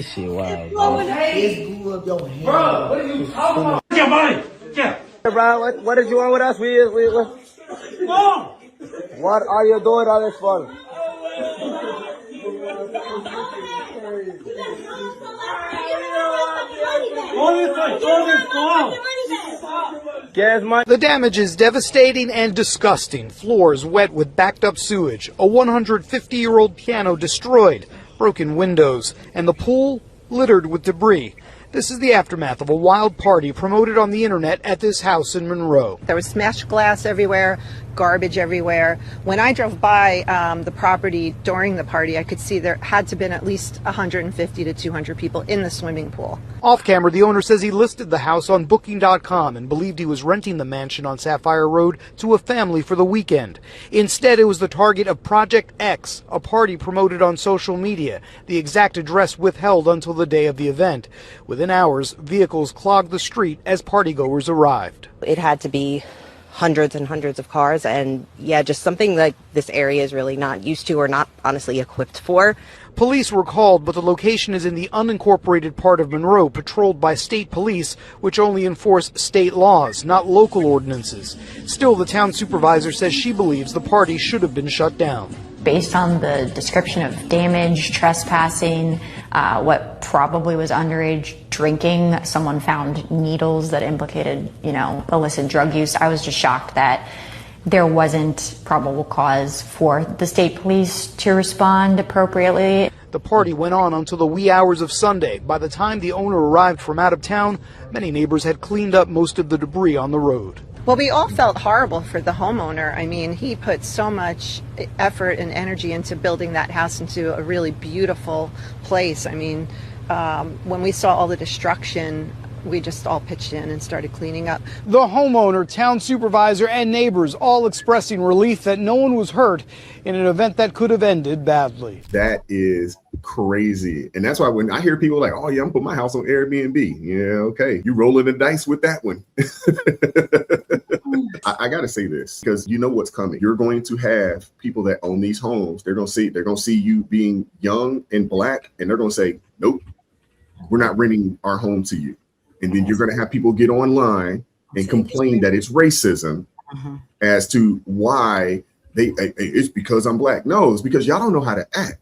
This shit wild, Bro, bro. what are you talking about? Your money. Yeah. Hey, bro, what did you want with us? What are you doing all this for? The damage is devastating and disgusting. Floors wet with backed up sewage, a 150-year-old piano destroyed, broken windows, and the pool littered with debris. This is the aftermath of a wild party promoted on the internet at this house in Monroe. There was smashed glass everywhere, garbage everywhere. When I drove by the property during the party, I could see there had to have been at least 150 to 200 people in the swimming pool. Off camera, the owner says he listed the house on Booking.com and believed he was renting the mansion on Sapphire Road to a family for the weekend. Instead, it was the target of Project X, a party promoted on social media. The exact address withheld until the day of the event. Within hours, vehicles clogged the street as partygoers arrived. It had to be hundreds and hundreds of cars, and yeah, just something that this area is really not used to or not honestly equipped for. Police were called, but the location is in the unincorporated part of Monroe, patrolled by state police, which only enforce state laws, not local ordinances. Still, the town supervisor says she believes the party should have been shut down. Based on the description of damage, trespassing, what probably was underage drinking, someone found needles that implicated, illicit drug use. I was just shocked that there wasn't probable cause for the state police to respond appropriately. The party went on until the wee hours of Sunday. By the time the owner arrived from out of town, many neighbors had cleaned up most of the debris on the road. Well, we all felt horrible for the homeowner. I mean, he put so much effort and energy into building that house into a really beautiful place. I mean, when we saw all the destruction, we just all pitched in and started cleaning up. The homeowner, town supervisor, and neighbors all expressing relief that no one was hurt in an event that could have ended badly. That is crazy. And that's why when I hear people like, oh yeah, I'm putting my house on Airbnb. Yeah, okay. You rolling the dice with that one. I gotta say this, because you know what's coming. You're going to have people that own these homes. They're gonna see you being young and black, and they're gonna say, nope, we're not renting our home to you. And then you're going to have people get online and complain that it's racism as to why it's because I'm black. No, it's because y'all don't know how to act.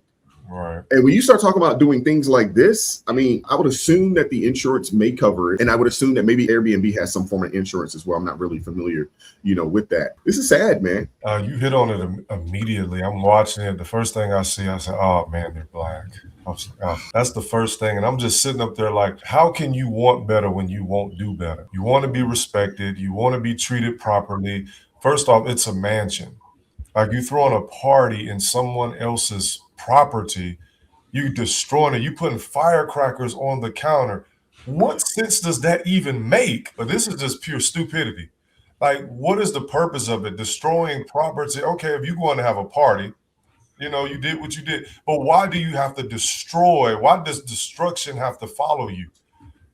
Right. And when you start talking about doing things like this, I mean, I would assume that the insurance may cover it. And I would assume that maybe Airbnb has some form of insurance as well. I'm not really familiar, with that. This is sad, man. You hit on it immediately. I'm watching it. The first thing I see, I say, oh man, they're black. That's the first thing. And I'm just sitting up there like, how can you want better when you won't do better? You want to be respected. You want to be treated properly. First off, it's a mansion. Like, you throwing a party in someone else's property, you destroying it, you putting firecrackers on the counter. What sense does that even make? But this is just pure stupidity. Like, what is the purpose of it? Destroying property. Okay, if you're going to have a party, you did what you did. But why do you have to destroy? Why does destruction have to follow you?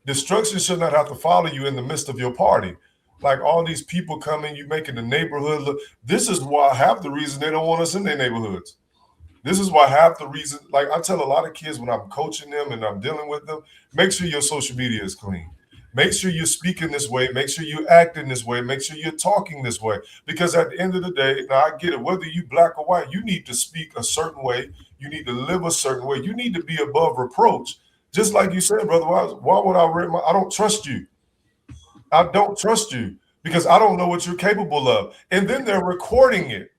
Destruction should not have to follow you in the midst of your party. Like, all these people coming, you making the neighborhood look. This is why half the reason they don't want us in their neighborhoods. This is why half the reason, like, I tell a lot of kids when I'm coaching them and I'm dealing with them, make sure your social media is clean. Make sure you're speaking this way. Make sure you're acting this way. Make sure you're talking this way. Because at the end of the day, now I get it, whether you black or white, you need to speak a certain way. You need to live a certain way. You need to be above reproach. Just like you said, brother, why would I don't trust you. I don't trust you because I don't know what you're capable of. And then they're recording it.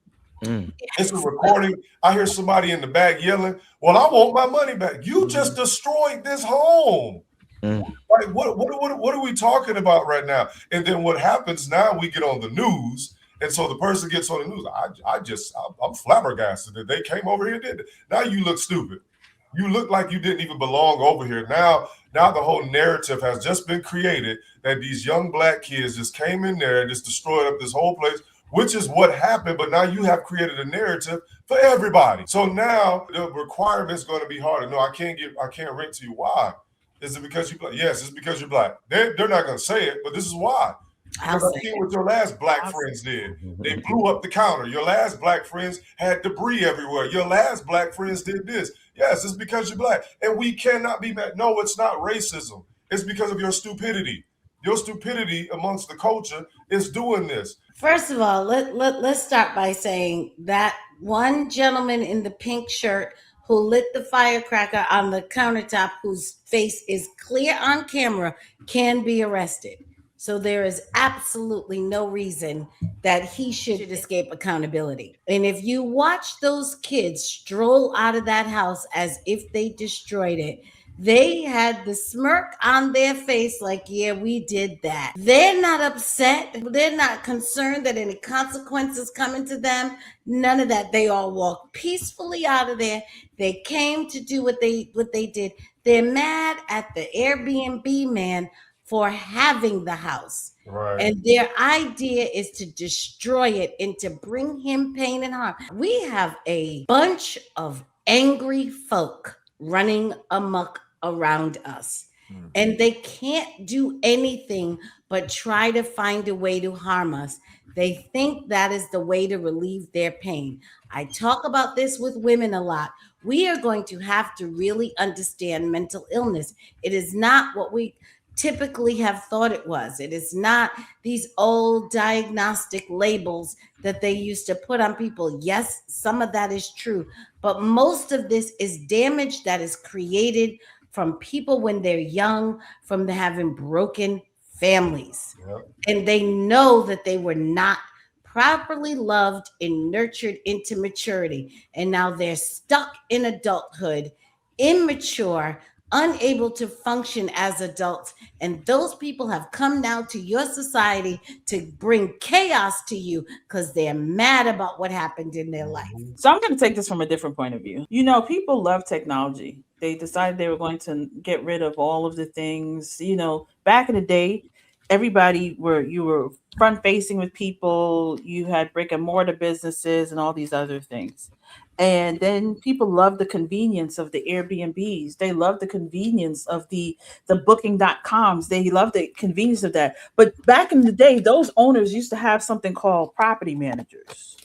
It's a recording. I hear somebody in the back yelling, well, I want my money back. You just destroyed this home. Like, what are we talking about right now? And then what happens now, we get on the news. And so the person gets on the news. I'm flabbergasted that they came over here and did it. Now you look stupid. You look like you didn't even belong over here. Now the whole narrative has just been created that these young black kids just came in there and just destroyed up this whole place, which is what happened. But now you have created a narrative for everybody. So now the requirement is going to be harder. No, I can't rent to you. Why? Is it because you're black? Yes, it's because you're black. They're not going to say it, but this is why. Because I see what your last black friends did. They blew up the counter. Your last black friends had debris everywhere. Your last black friends did this. Yes, it's because you're black. And we cannot be mad. No, it's not racism. It's because of your stupidity. Your stupidity amongst the culture is doing this. First of all, let's start by saying that one gentleman in the pink shirt who lit the firecracker on the countertop, whose face is clear on camera, can be arrested. So there is absolutely no reason that he should escape accountability. And if you watch those kids stroll out of that house as if they destroyed it, they had the smirk on their face like, yeah, we did that. They're not upset. They're not concerned that any consequences coming to them. None of that. They all walked peacefully out of there. They came to do what they did. They're mad at the Airbnb man for having the house. Right. And their idea is to destroy it and to bring him pain and harm. We have a bunch of angry folk running amok around us. And they can't do anything but try to find a way to harm us. They think that is the way to relieve their pain. I talk about this with women a lot. We are going to have to really understand mental illness. It is not what we typically have thought it was. It is not these old diagnostic labels that they used to put on people. Yes, some of that is true, but most of this is damage that is created from people when they're young, from having broken families. Yep. And they know that they were not properly loved and nurtured into maturity. And now they're stuck in adulthood, immature, unable to function as adults. And those people have come now to your society to bring chaos to you because they're mad about what happened in their life. So I'm going to take this from a different point of view. You know, people love technology. They decided they were going to get rid of all of the things. You know, back in the day, you were front facing with people. You had brick and mortar businesses and all these other things. And then people love the convenience of the Airbnbs. They love the convenience of the booking.coms. They love the convenience of that. But back in the day, those owners used to have something called property managers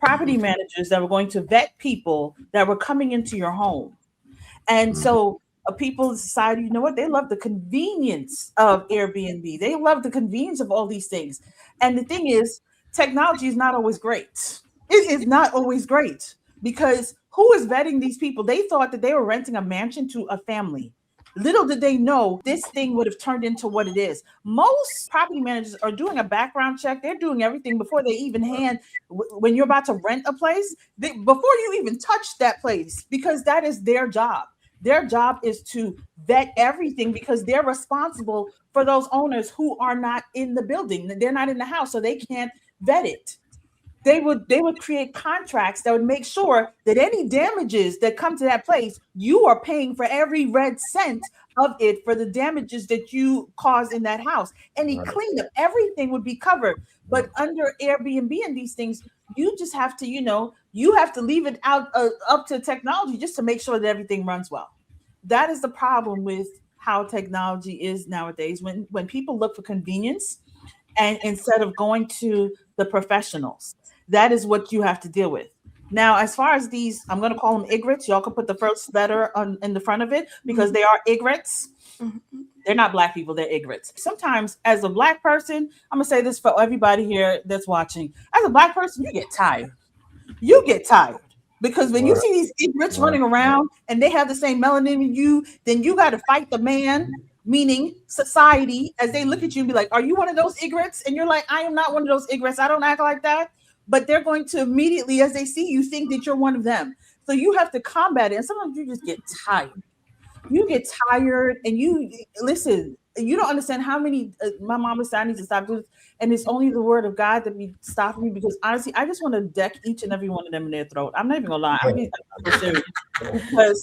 that were going to vet people that were coming into your home. And so people decided, you know what? They love the convenience of Airbnb. They love the convenience of all these things. And the thing is, technology is not always great. It is not always great. Because who is vetting these people? They thought that they were renting a mansion to a family. Little did they know this thing would have turned into what it is. Most property managers are doing a background check. They're doing everything before they even when you're about to rent a place, before you even touch that place, because that is their job. Their job is to vet everything because they're responsible for those owners who are not in the building. They're not in the house, so they can't vet it. They would create contracts that would make sure that any damages that come to that place, you are paying for every red cent of it for the damages that you cause in that house. Any cleanup, everything would be covered. But under Airbnb and these things, you just have to, you have to leave it out up to technology just to make sure that everything runs well. That is the problem with how technology is nowadays. When people look for convenience, and instead of going to the professionals, that is what you have to deal with. Now, as far as these, I'm going to call them egrets. Y'all can put the first letter in the front of it because they are egrets. They're not Black people, they're egrets. Sometimes as a Black person, I'm going to say this for everybody here that's watching. As a Black person, you get tired. Because when you see these egrets running around and they have the same melanin as you, then you got to fight the man, meaning society, as they look at you and be like, are you one of those egrets? And you're like, I am not one of those egrets. I don't act like that. But they're going to immediately, as they see you, think that you're one of them. So you have to combat it. And sometimes you just get tired. You get tired and listen, you don't understand how many, my mama said I need to stop doing this. And it's only the word of God that be stopping me because honestly, I just want to deck each and every one of them in their throat. I'm not even gonna lie. I'm being serious because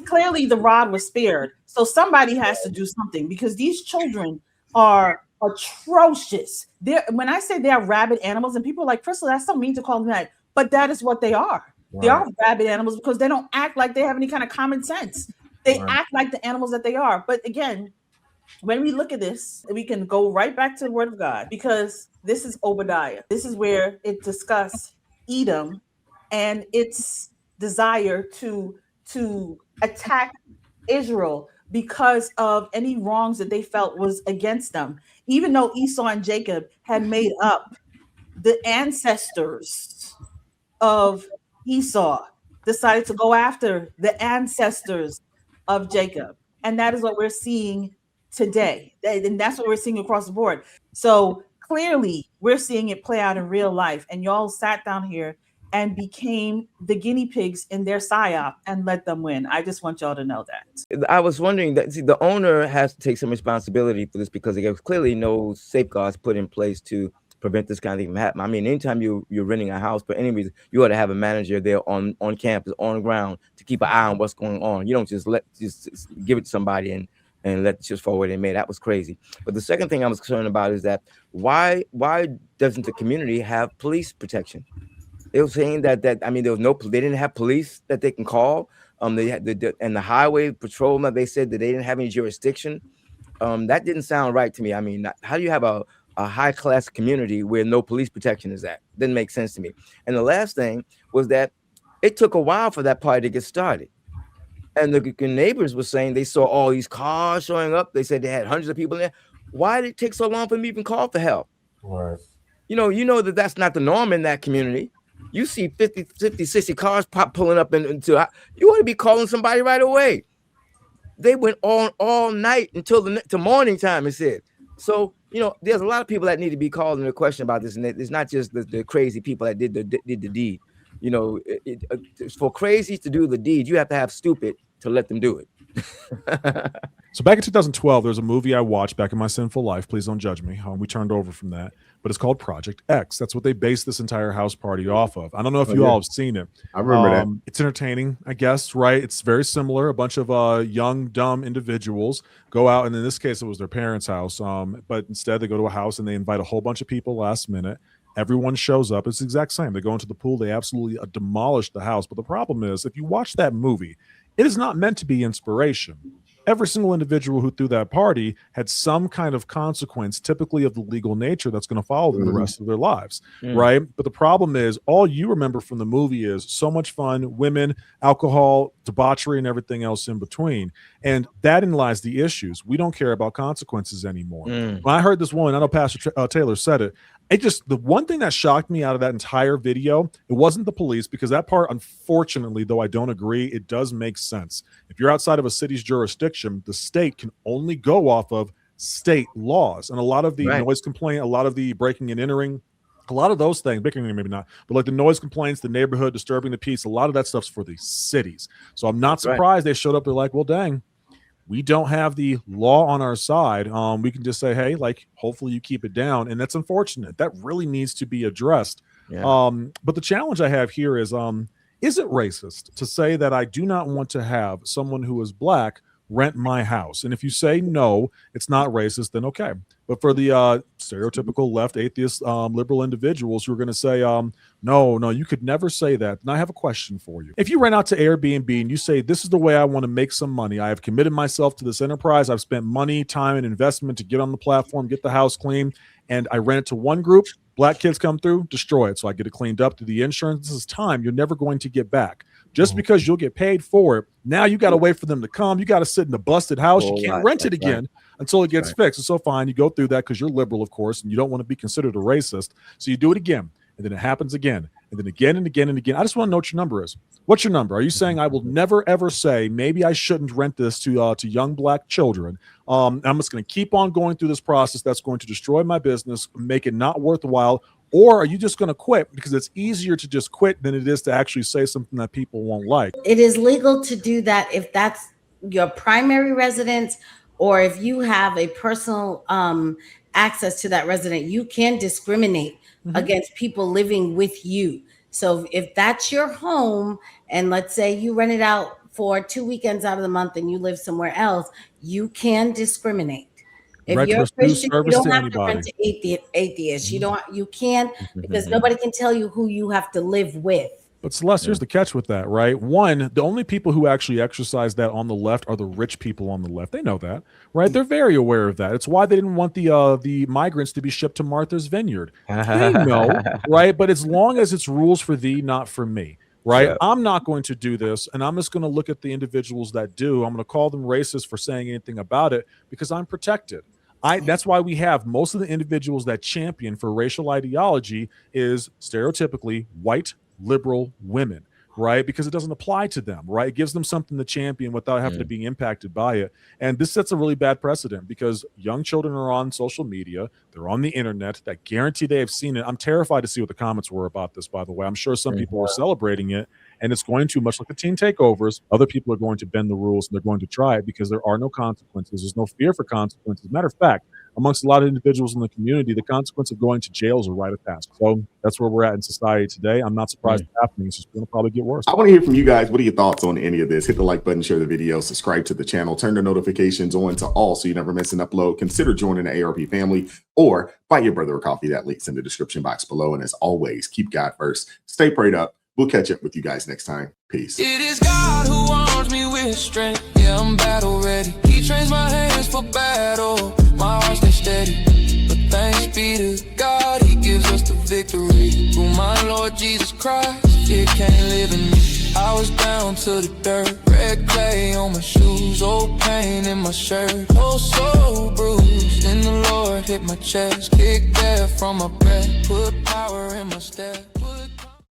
clearly the rod was spared. So somebody has to do something because these children are atrocious. When I say they're rabid animals, and people are like, Crystal, that's so mean to call them that, but that is what they are. Right. They are rabid animals because they don't act like they have any kind of common sense. They act like the animals that they are. But again, when we look at this, we can go right back to the word of God, because this is Obadiah. This is where it discusses Edom and its desire to attack Israel because of any wrongs that they felt was against them. Even though Esau and Jacob had made up, the ancestors of Esau decided to go after the ancestors of Jacob. And that is what we're seeing today. And that's what we're seeing across the board. So clearly, we're seeing it play out in real life. And y'all sat down here and became the guinea pigs in their psyop and let them win. I just want y'all to know that. I was wondering that, see, the owner has to take some responsibility for this, because there clearly no safeguards put in place to prevent this kind of thing from happening. I mean, anytime you're renting a house for any reason, you ought to have a manager there on campus, on ground, to keep an eye on what's going on. You don't just give it to somebody and let it just fall away they made. That was crazy. But the second thing I was concerned about is that why doesn't the community have police protection? They were saying that I mean, they didn't have police that they can call. They had and the highway patrolman, they said that they didn't have any jurisdiction. That didn't sound right to me. I mean, how do you have a high class community where no police protection is at? Didn't make sense to me. And the last thing was that it took a while for that party to get started. And the neighbors were saying they saw all these cars showing up. They said they had hundreds of people in there. Why did it take so long for them to even call for help? Right. You know that that's not the norm in that community. You see 50, 60 cars pulling up into, you want to be calling somebody right away. They went on all night until morning time, it said. So, there's a lot of people that need to be called into question about this. And it's not just the crazy people that did the deed. It's for crazies to do the deed, you have to have stupid to let them do it. So back in 2012, there's a movie I watched back in my sinful life. Please don't judge me. We turned over from that, but it's called Project X. That's what they based this entire house party off of. I don't know if you all have seen it. I remember that. It's entertaining, I guess, right? It's very similar. A bunch of young, dumb individuals go out, and in this case, it was their parents' house. But instead, they go to a house and they invite a whole bunch of people last minute. Everyone shows up. It's the exact same. They go into the pool. They absolutely demolish the house. But the problem is, if you watch that movie, it is not meant to be inspiration. Every single individual who threw that party had some kind of consequence, typically of the legal nature, that's going to follow them the rest of their lives, right? But the problem is, all you remember from the movie is so much fun, women, alcohol, debauchery, and everything else in between. And that in lies the issues. We don't care about consequences anymore. When I heard this woman, I know Pastor Taylor said it, the one thing that shocked me out of that entire video, it wasn't the police, because that part, unfortunately, though I don't agree, it does make sense. If you're outside of a city's jurisdiction, the state can only go off of state laws. And a lot of the noise complaint, a lot of the breaking and entering, a lot of those things, breaking maybe not, but like the noise complaints, the neighborhood disturbing the peace, a lot of that stuff's for the cities. So I'm not surprised they showed up. They're like, well, dang, we don't have the law on our side. We can just say, hey, like, hopefully you keep it down. And that's unfortunate. That really needs to be addressed. Yeah. But the challenge I have here is it racist to say that I do not want to have someone who is black rent my house? And if you say no, it's not racist, then okay. But for the stereotypical left atheist liberal individuals who are going to say, no, you could never say that. And I have a question for you. If you rent out to Airbnb and you say, this is the way I want to make some money, I have committed myself to this enterprise, I've spent money, time, and investment to get on the platform, get the house clean, and I rent it to one group, black kids come through, destroy it. So I get it cleaned up to the insurance. This is time you're never going to get back. Just because you'll get paid for it, now you got to wait for them to come. You got to sit in a busted house. You can't rent it again until it gets fixed. And so fine, you go through that because you're liberal, of course, and you don't want to be considered a racist. So you do it again, and then it happens again, and then again and again and again. I just want to know what your number is. What's your number? Are you saying I will never, ever say, maybe I shouldn't rent this to young black children? I'm just going to keep on going through this process that's going to destroy my business, make it not worthwhile. Or are you just going to quit because it's easier to just quit than it is to actually say something that people won't like? It is legal to do that if that's your primary residence, or if you have a personal access to that resident. You can discriminate against people living with you. So if that's your home, and let's say you rent it out for 2 weekends out of the month and you live somewhere else, you can discriminate. If you're a Christian, you don't have to rent to atheists. You can't, because nobody can tell you who you have to live with. But Celeste, here's the catch with that, right? One, the only people who actually exercise that on the left are the rich people on the left. They know that, right? They're very aware of that. It's why they didn't want the migrants to be shipped to Martha's Vineyard. They know, right? But as long as it's rules for thee, not for me, right? Yeah. I'm not going to do this, and I'm just going to look at the individuals that do. I'm going to call them racist for saying anything about it because I'm protected. That's why we have most of the individuals that champion for racial ideology is stereotypically white liberal women, right? Because it doesn't apply to them, right? It gives them something to champion without having to be impacted by it. And this sets a really bad precedent because young children are on social media. They're on the internet. That guarantee they have seen it. I'm terrified to see what the comments were about this, by the way. I'm sure some people were celebrating it. And it's going to, much like the teen takeovers, other people are going to bend the rules and they're going to try it because there are no consequences. There's no fear for consequences. Matter of fact, amongst a lot of individuals in the community, the consequence of going to jail is a rite of passage. So that's where we're at in society today. I'm not surprised it's happening. It's just going to probably get worse. I want to hear from you guys. What are your thoughts on any of this? Hit the like button, share the video, subscribe to the channel, turn the notifications on to all so you never miss an upload. Consider joining the ARP family or buy your brother a coffee. That link's in the description box below. And as always, keep God first. Stay prayed up. We'll catch up with you guys next time. Peace. It is God who arms me with strength. Yeah, I'm battle ready. He trains my hands for battle. My heart stays steady. But thanks be to God, he gives us the victory. Through my Lord Jesus Christ, fear can't live in me. I was down to the dirt, red clay on my shoes, old pain in my shirt, oh so bruised. Then the Lord hit my chest, kicked air from my breath, put power in my step.